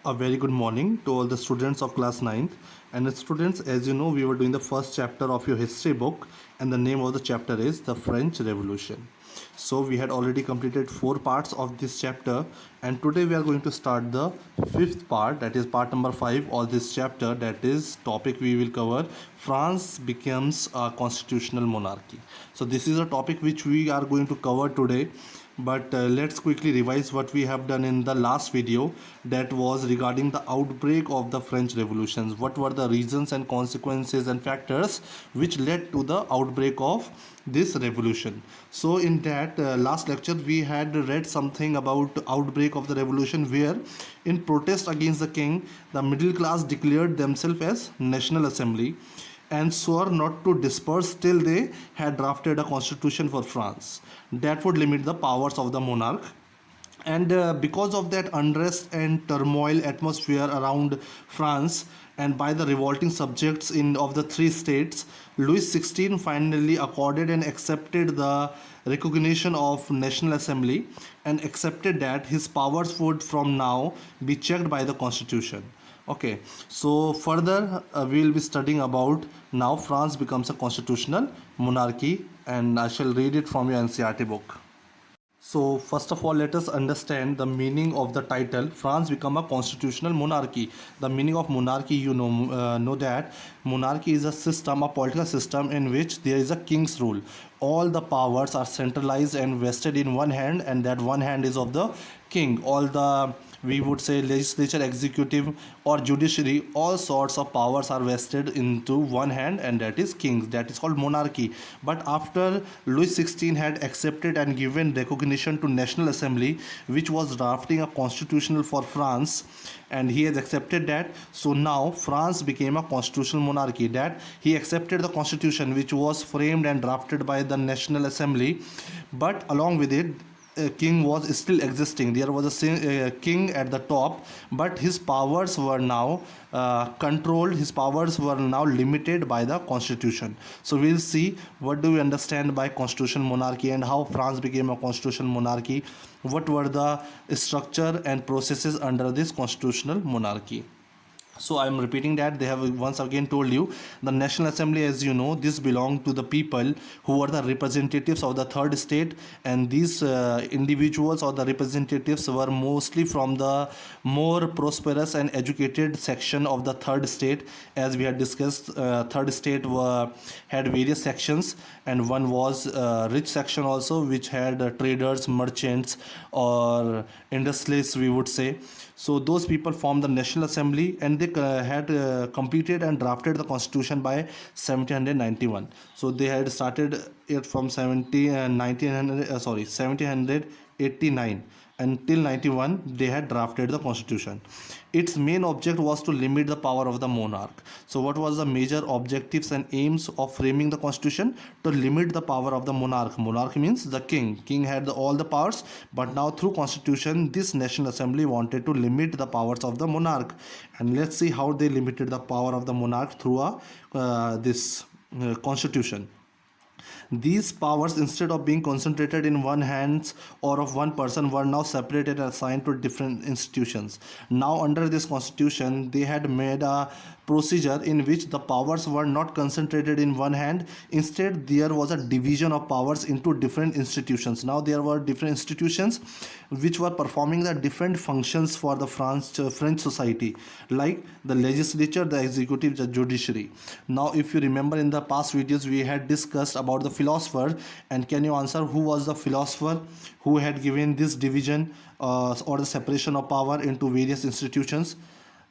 A very good morning to all the students of class 9th. And students, as you know, we were doing the first chapter of your history book, and the name of the chapter is the French Revolution. So we had already completed 4 parts of this chapter, and today we are going to start the 5th part, that is part number 5 of this chapter. That is topic we will cover: France becomes a constitutional monarchy. So this is a topic which we are going to cover today, but let's quickly revise what we have done in the last video, that was regarding the outbreak of the French revolutions. What were the reasons and consequences and factors which led to the outbreak of this revolution? So in that last lecture we had read something about outbreak of the revolution, where in protest against the king, the middle class declared themselves as National Assembly and swore not to disperse till they had drafted a constitution for France that would limit the powers of the monarch. And because of that unrest and turmoil atmosphere around France, and by the revolting subjects in of the three states, Louis XVI finally accorded and accepted the recognition of National Assembly, and accepted that his powers would from now be checked by the constitution. Okay, so further we will be studying about now France becomes a constitutional monarchy, and I shall read it from your NCERT book. So first of all, let us understand the meaning of the title France become a constitutional monarchy. The meaning of monarchy, know that monarchy is a system, a political system in which there is a king's rule. All the powers are centralized and vested in one hand, and that one hand is of the king. All the, we would say, legislature, executive or judiciary, all sorts of powers are vested into one hand, and that is kings. That is called monarchy. But after Louis XVI had accepted and given recognition to National Assembly, which was drafting a constitutional for France, and he has accepted that, so now France became a constitutional monarchy. That he accepted the constitution which was framed and drafted by the National Assembly, but along with it, king was still existing. There was a king at the top, but his powers were now controlled. His powers were now limited by the constitution. So we'll see what do we understand by constitutional monarchy and how France became a constitutional monarchy. What were the structure and processes under this constitutional monarchy? So I am repeating that they have once again told you, the National Assembly, as you know, this belonged to the people who were the representatives of the third state, and these individuals or the representatives were mostly from the more prosperous and educated section of the third state. As we had discussed, third state had various sections, and one was rich section also, which had traders, merchants or industrialists, we would say. So those people formed the National Assembly, and they had completed and drafted the constitution by 1791. So they had started it from 1789 until 91. They had drafted the constitution. Its main object was to limit the power of the monarch. So what was the major objectives and aims of framing the constitution? To limit the power of the monarch. Monarch means the king. King had all the powers, but now through constitution, this National Assembly wanted to limit the powers of the monarch. And let's see how they limited the power of the monarch through this constitution. These powers, instead of being concentrated in one hands or of one person, were now separated and assigned to different institutions. Now under this constitution, they had made a procedure in which the powers were not concentrated in one hand. Instead, there was a division of powers into different institutions. Now there were different institutions which were performing the different functions for the French society, like the legislature, the executive, the judiciary. Now if you remember, in the past videos we had discussed about the philosopher, and can you answer who was the philosopher who had given this division or the separation of power into various institutions?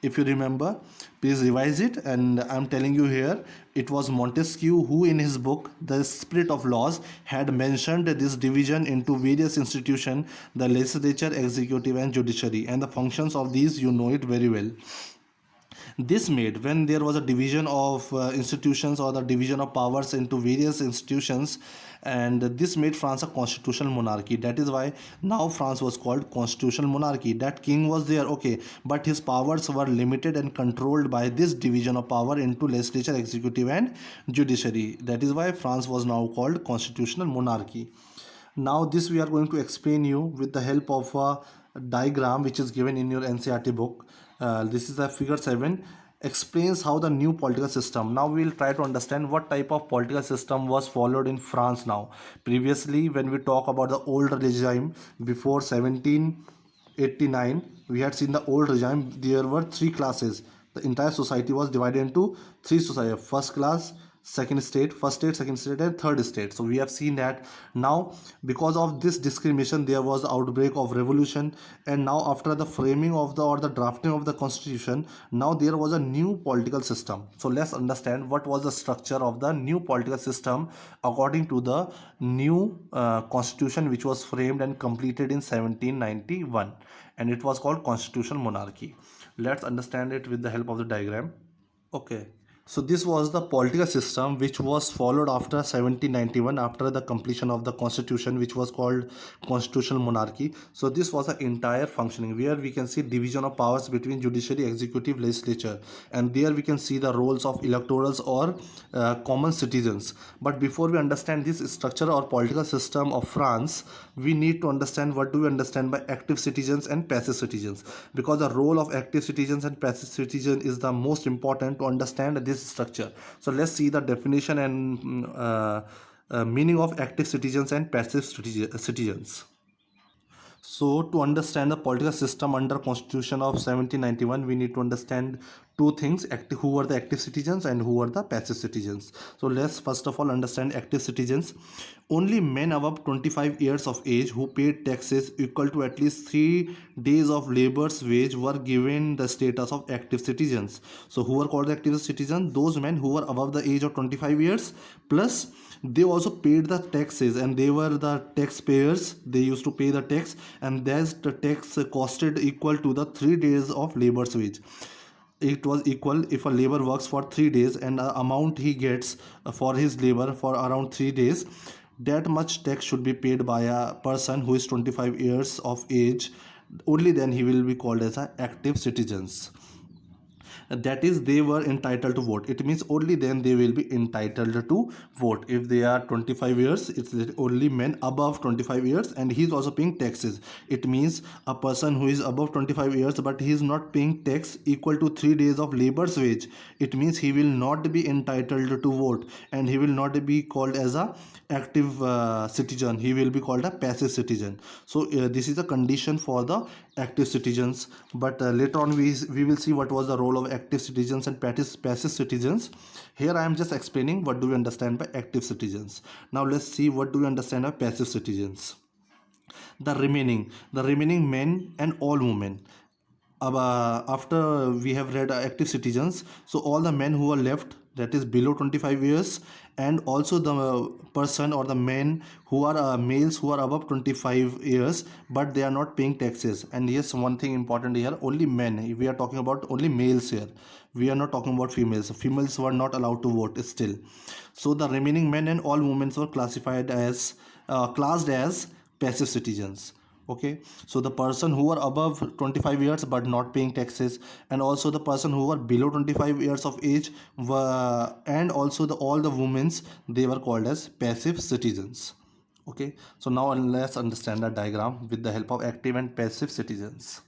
If you remember, please revise it. And I'm telling you here, it was Montesquieu who in his book The Spirit of Laws had mentioned this division into various institutions: the legislature, executive and judiciary, and the functions of these you know it very well. This made, when there was a division of institutions or the division of powers into various institutions, and this made France a constitutional monarchy. That is why now France was called constitutional monarchy. That king was there, okay, but his powers were limited and controlled by this division of power into legislature, executive and judiciary. That is why France was now called constitutional monarchy. Now this we are going to explain you with the help of a diagram which is given in your NCERT book. This is the figure 7, explains how the new political system. Now we will try to understand what type of political system was followed in France now. Previously, when we talk about the old regime before 1789, we had seen the old regime. There were three classes. The entire society was divided into three societies: first class, first state, second state, and third state. So we have seen that now, because of this discrimination, there was outbreak of revolution. And now, after the framing of the or the drafting of the constitution, now there was a new political system. So let's understand what was the structure of the new political system according to the new constitution, which was framed and completed in 1791, and it was called constitutional monarchy. Let's understand it with the help of the diagram. Okay. So this was the political system which was followed after 1791, after the completion of the constitution, which was called constitutional monarchy. So this was the entire functioning, where we can see division of powers between judiciary, executive, legislature, and there we can see the roles of electorals or common citizens. But before we understand this structure or political system of France, we need to understand what do we understand by active citizens and passive citizens, because the role of active citizens and passive citizens is the most important to understand this structure. So let's see the definition and meaning of active citizens and passive citizens. So to understand the political system under Constitution of 1791, we need to understand two things: who were the active citizens and who were the passive citizens. So let's first of all understand active citizens. Only men above 25 years of age who paid taxes equal to at least 3 days of labor's wage were given the status of active citizens. So who were called the active citizens? Those men who were above the age of 25 years, plus they also paid the taxes, and they were the taxpayers. They used to pay the tax, and that the tax costed equal to the 3 days of labor's wage. It was equal if a labor works for 3 days, and the amount he gets for his labor for around 3 days, that much tax should be paid by a person who is 25 years of age. Only then he will be called as a active citizens. That is, they were entitled to vote. It means only then they will be entitled to vote. If they are 25 years, it's only men above 25 years, and he is also paying taxes. It means a person who is above 25 years but he is not paying tax equal to 3 days of labor's wage, it means he will not be entitled to vote, and he will not be called as a active citizen. He will be called a passive citizen. So this is a condition for the active citizens. But later on we will see what was the role of active citizens and passive citizens. Here I am just explaining what do we understand by active citizens. Now let's see what do we understand by passive citizens. The remaining men and all women. After we have read active citizens, so all the men who are left, that is below 25 years, and also the person or the men who are males who are above 25 years but they are not paying taxes. And yes, one thing important here: only men. We are talking about only males here, we are not talking about females were not allowed to vote still. So the remaining men and all women were classed as passive citizens. Okay, so the person who are above 25 years but not paying taxes, and also the person who are below 25 years of age were, and also all the women's, they were called as passive citizens. Okay, so now let's understand the diagram with the help of active and passive citizens.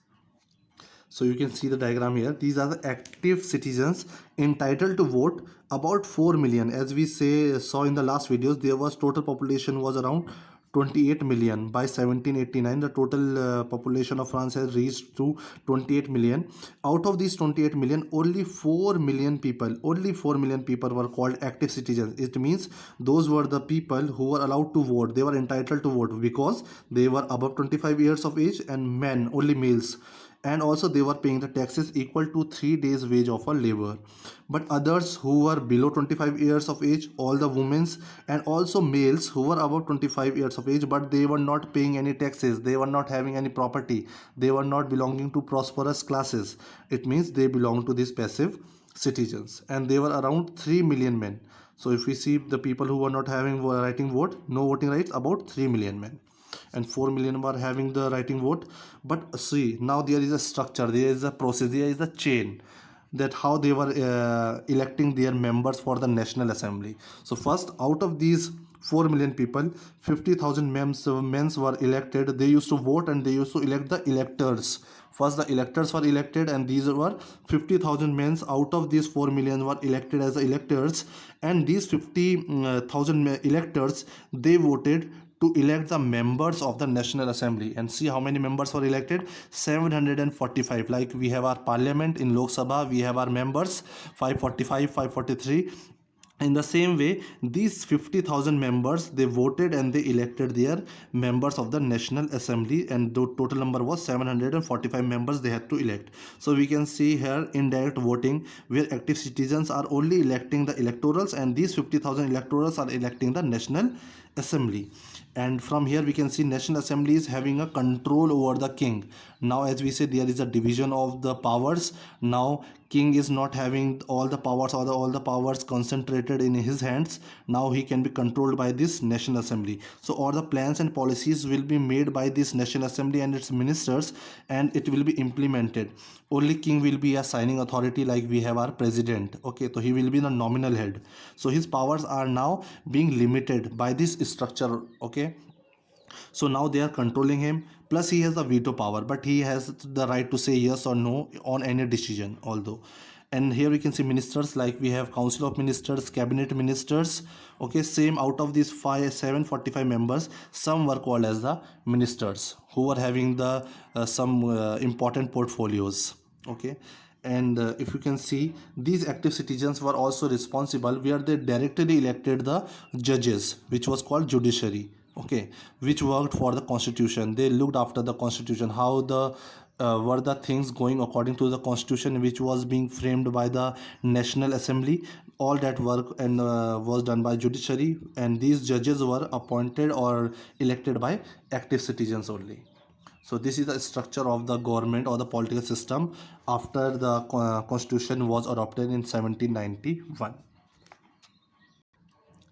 So you can see the diagram here. These are the active citizens entitled to vote, about 4 million. As we saw in the last videos, there was total population was around 28 million. By 1789, the total population of France has reached to 28 million. Out of these 28 million, only 4 million people were called active citizens. It means those were the people who were allowed to vote. They were entitled to vote because they were above 25 years of age, and men, only males, and also they were paying the taxes equal to 3 days wage of a labor. But others who were below 25 years of age, all the women's, and also males who were above 25 years of age but they were not paying any taxes, they were not having any property, they were not belonging to prosperous classes, it means they belong to these passive citizens, and they were around 3 million men. So if we see the people who were not having writing vote, no voting rights, about 3 million men, and 4 million were having the writing vote. But see, now there is a structure, there is a process, there is a chain, that how they were electing their members for the National Assembly. So first, out of these 4 million people, 50,000 men were elected. They used to vote and they used to elect the electors. First the electors were elected, and these were 50,000 men. Out of these 4 million were elected as the electors, and these 50,000 electors, they voted to elect the members of the National Assembly. And see how many members were elected: 745. Like we have our parliament in Lok Sabha, we have our members 545, 543. In the same way, these 50,000 members, they voted and they elected their members of the National Assembly, and the total number was 745 members they had to elect. So we can see here indirect voting, where active citizens are only electing the electorals, and these 50,000 electorals are electing the National Assembly. And from here we can see National Assembly is having a control over the king. Now, as we say, there is a division of the powers. Now king is not having all the powers, or all the powers concentrated in his hands. Now he can be controlled by this National Assembly. So all the plans and policies will be made by this National Assembly and its ministers, and it will be implemented. Only king will be a signing authority, like we have our president. Okay, so he will be the nominal head. So his powers are now being limited by this structure. Okay, so now they are controlling him. Plus he has the veto power, but he has the right to say yes or no on any decision although. And here we can see ministers, like we have council of ministers, cabinet ministers. Okay, same. Out of these 745 members, some were called as the ministers, who were having the some important portfolios. Okay, and if you can see, these active citizens were also responsible, where they directly elected the judges, which was called judiciary. Okay, which worked for the constitution. They looked after the constitution, how the were the things going according to the constitution, which was being framed by the National Assembly. All that work and was done by judiciary, and these judges were appointed or elected by active citizens only. So this is the structure of the government or the political system after the constitution was adopted in 1791.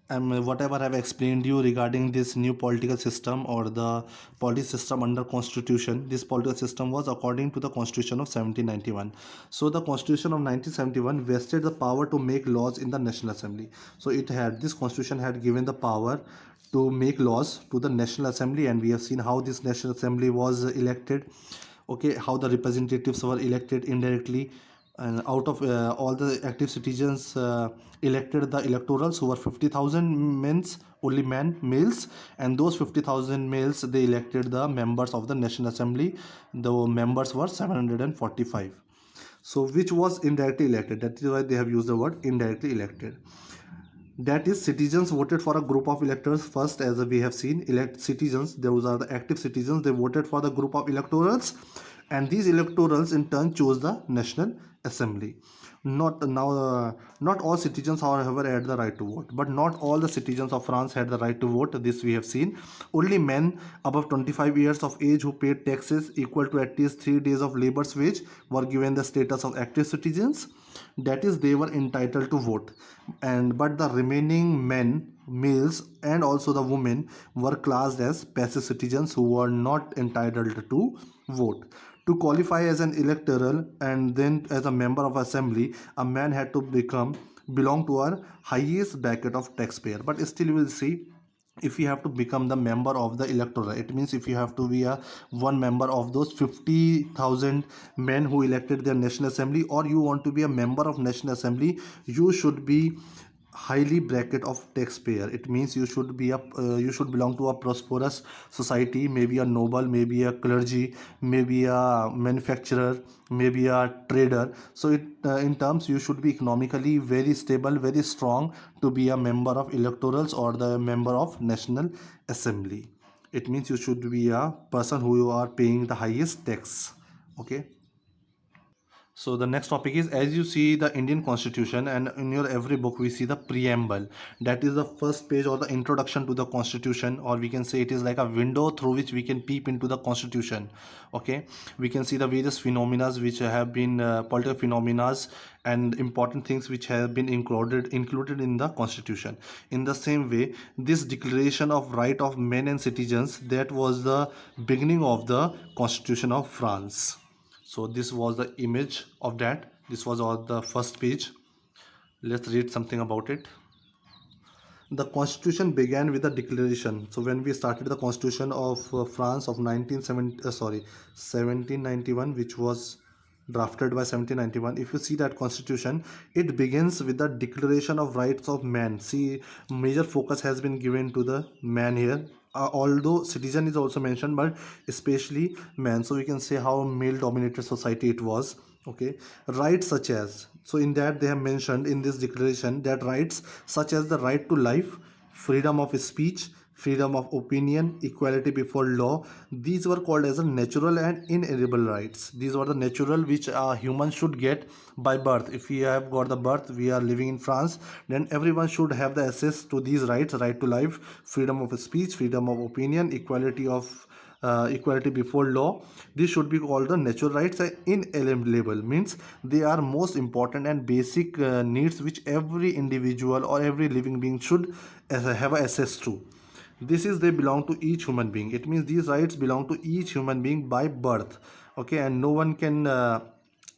And whatever I have explained you regarding this new political system or the political system under constitution, this political system was according to the constitution of 1791. So the constitution of 1971 vested the power to make laws in the National Assembly. So it had, this constitution had given the power to make laws to the National Assembly, and we have seen how this National Assembly was elected. Okay, how the representatives were elected indirectly, and out of all the active citizens elected the electorals, who were 50,000 men's, only males, and those 50,000 males, they elected the members of the National Assembly. The members were 745. So which was indirectly elected, that is why they have used the word indirectly elected. That is, citizens voted for a group of electors first, as we have seen. Elect citizens, those are the active citizens, they voted for the group of electorals, and these electorals in turn chose the National Assembly. Not all citizens, however, had the right to vote, but not all the citizens of France had the right to vote. This we have seen. Only men above 25 years of age who paid taxes equal to at least 3 days of labor's wage were given the status of active citizens. That is, they were entitled to vote, and but the remaining men, males, and also the women were classed as passive citizens, who were not entitled to vote. To qualify as an electoral and then as a member of assembly, a man had to belong to our highest bracket of taxpayer. But still you will see, if you have to become the member of the electorate, it means if you have to be a one member of those 50,000 men who elected their National Assembly, or you want to be a member of National Assembly, you should be highly bracket of taxpayer. It means you should be you should belong to a prosperous society, maybe a noble, maybe a clergy, maybe a manufacturer, maybe a trader. So in terms, you should be economically very stable, very strong, to be a member of electorals or the member of National Assembly. It means you should be a person who are paying the highest tax. Okay. So the next topic is, as you see the Indian Constitution, and in your every book we see the preamble. That is the first page or the introduction to the Constitution, or we can say it is like a window through which we can peep into the Constitution. Okay, we can see the various phenomena which have been political phenomena and important things which have been included in the Constitution. In the same way, this Declaration of Right of Men and Citizens, that was the beginning of the Constitution of France. So this was the image of that. This was on the first page. Let's read something about it. The constitution began with a declaration. So when we started the constitution of France of 1791, which was drafted by 1791, if you see that constitution, it begins with the declaration of rights of man. See, major focus has been given to the man here, although citizen is also mentioned, but especially man. So we can say how male dominated society it was. Okay, rights such as, so in that they have mentioned in this declaration that rights such as the right to life, freedom of speech, freedom of opinion, equality before law, these were called as a natural and inalienable rights. These were the natural which a human should get by birth. If we have got the birth, we are living in France, then everyone should have the access to these rights: right to life, freedom of speech, freedom of opinion, equality before law. These should be called the natural rights. And inalienable means they are most important and basic needs which every individual or every living being should have access to. This is, they belong to each human being. It means these rights belong to each human being by birth. Okay, and no one can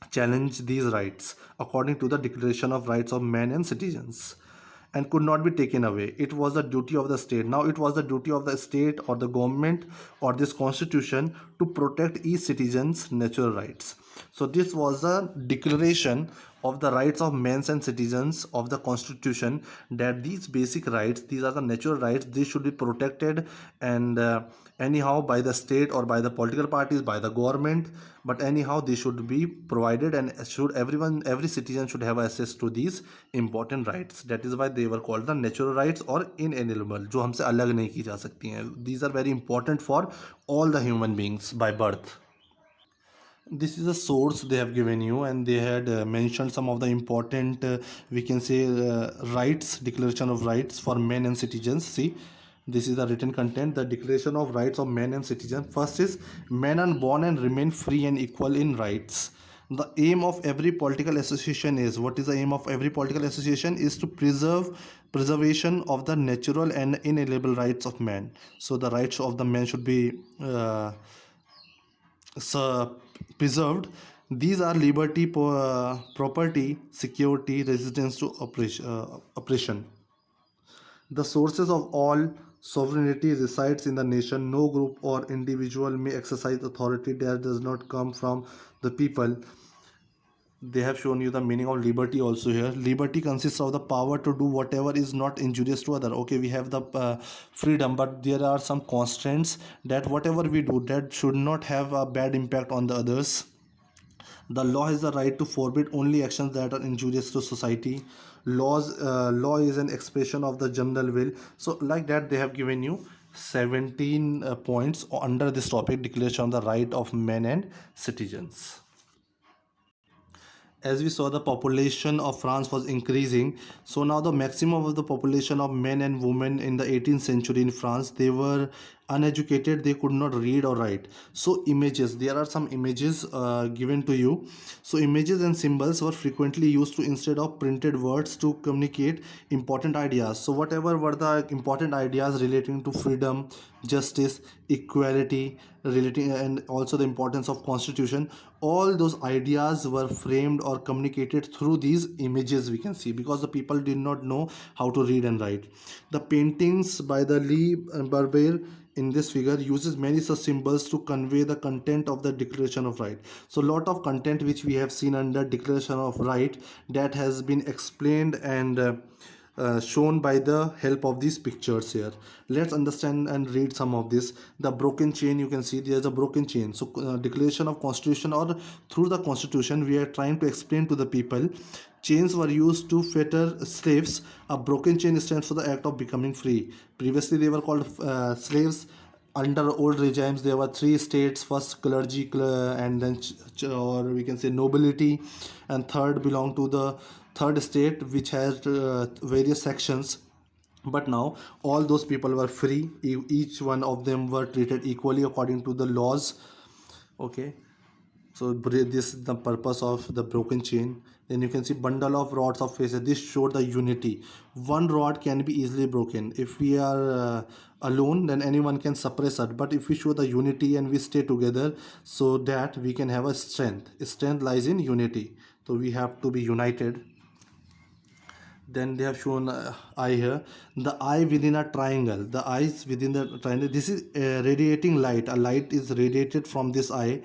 challenge these rights according to the Declaration of Rights of Men and Citizens, and could not be taken away. It was the duty of the state. Now it was the duty of the state or the government or this constitution to protect each citizen's natural rights. So this was a declaration of the rights of men and citizens of the constitution, that these basic rights, these are the natural rights, they should be protected, and anyhow by the state or by the political parties, by the government, but anyhow they should be provided, and should everyone, every citizen should have access to these important rights. That is why they were called the natural rights or inalienable, जो हमसे अलग नहीं की जा सकती हैं. These are very important for all the human beings by birth. This is a source they have given you, and they had mentioned some of the important we can say rights, declaration of rights for men and citizens. See, this is the written content, the declaration of rights of men and citizens. First is, men are born and remain free and equal in rights. The aim of every political association is, what is the aim of every political association? Is to preservation of the natural and inalienable rights of man. So the rights of the man should be preserved. These are liberty, property, security, resistance to oppression. The sources of all sovereignty resides in the nation. No group or individual may exercise authority that does not come from the people. They have shown you the meaning of liberty also here. Liberty consists of the power to do whatever is not injurious to other. Okay, we have the freedom, but there are some constraints that whatever we do, that should not have a bad impact on the others. The law has the right to forbid only actions that are injurious to society. Law is an expression of the general will. So like that, they have given you 17 points under this topic, declaration of the right of men and citizens. As we saw, the population of France was increasing. So now the maximum of the population of men and women in the 18th century in France, they were uneducated, they could not read or write. So images, there are some images given to you. So images and symbols were frequently used to, instead of printed words, to communicate important ideas. So whatever were the important ideas relating to freedom, justice, equality, relating, and also the importance of constitution, all those ideas were framed or communicated through these images, we can see, because the people did not know how to read and write. The paintings by the Lee Barber in this figure uses many such symbols to convey the content of the declaration of right. So lot of content which we have seen under declaration of right, that has been explained and shown by the help of these pictures here. Let's understand and read some of this. The broken chain, you can see there's a broken chain. So declaration of constitution, or through the constitution we are trying to explain to the people, chains were used to fetter slaves. A broken chain stands for the act of becoming free. Previously they were called slaves. Under old regimes there were three states: first clergy, and then or we can say nobility, and third belong to the third state, which has various sections. But now all those people were free. Each one of them were treated equally according to the laws. Okay, so this is the purpose of the broken chain. Then you can see bundle of rods of faces. This showed the unity. One rod can be easily broken. If we are alone, then anyone can suppress us. But if we show the unity and we stay together, so that we can have a strength. Strength lies in unity. So we have to be united. Then they have shown eye here, the eye within a triangle, the eyes within the triangle, this is radiating light, a light is radiated from this eye.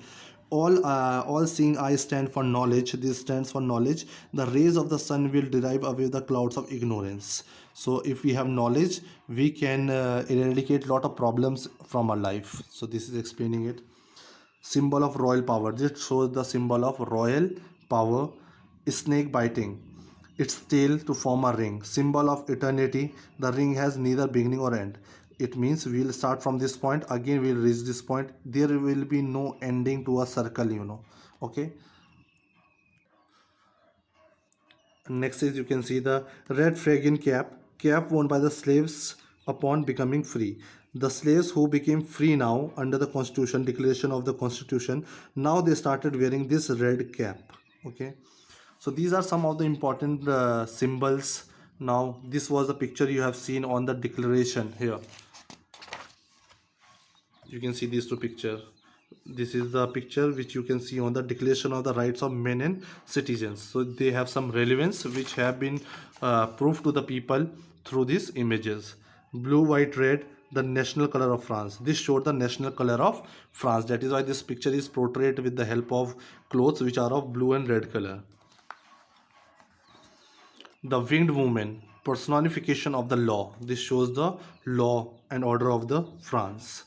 All seeing eyes stand for knowledge, this stands for knowledge. The rays of the sun will drive away the clouds of ignorance. So if we have knowledge, we can eradicate lot of problems from our life. So this is explaining it. Symbol of royal power, this shows the symbol of royal power. Snake biting its tail to form a ring, symbol of eternity. The ring has neither beginning or end. It means we'll start from this point, again we'll reach this point, there will be no ending to a circle, okay. Next is, you can see the red fragrant cap worn by the slaves upon becoming free. The slaves who became free now under the constitution, declaration of the constitution, now they started wearing this red cap. Okay, so these are some of the important symbols. Now this was the picture you have seen on the declaration here. You can see these two picture. This is the picture which you can see on the declaration of the rights of men and citizens. So they have some relevance which have been proved to the people through these images. Blue, white, red, the national color of France. This showed the national color of France. That is why this picture is portrayed with the help of clothes which are of blue and red color. The winged woman, personification of the law. This shows the law and order of the France.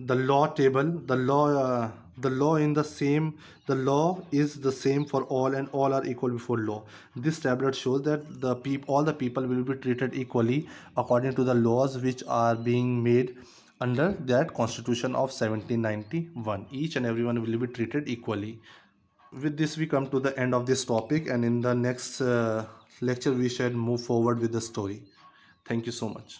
The law table, the law in the same, the law is the same for all and all are equal before law. This tablet shows that all the people will be treated equally according to the laws which are being made under that constitution of 1791. Each and everyone will be treated equally. With this we come to the end of this topic, and in the next lecture we shall move forward with the story. Thank you so much.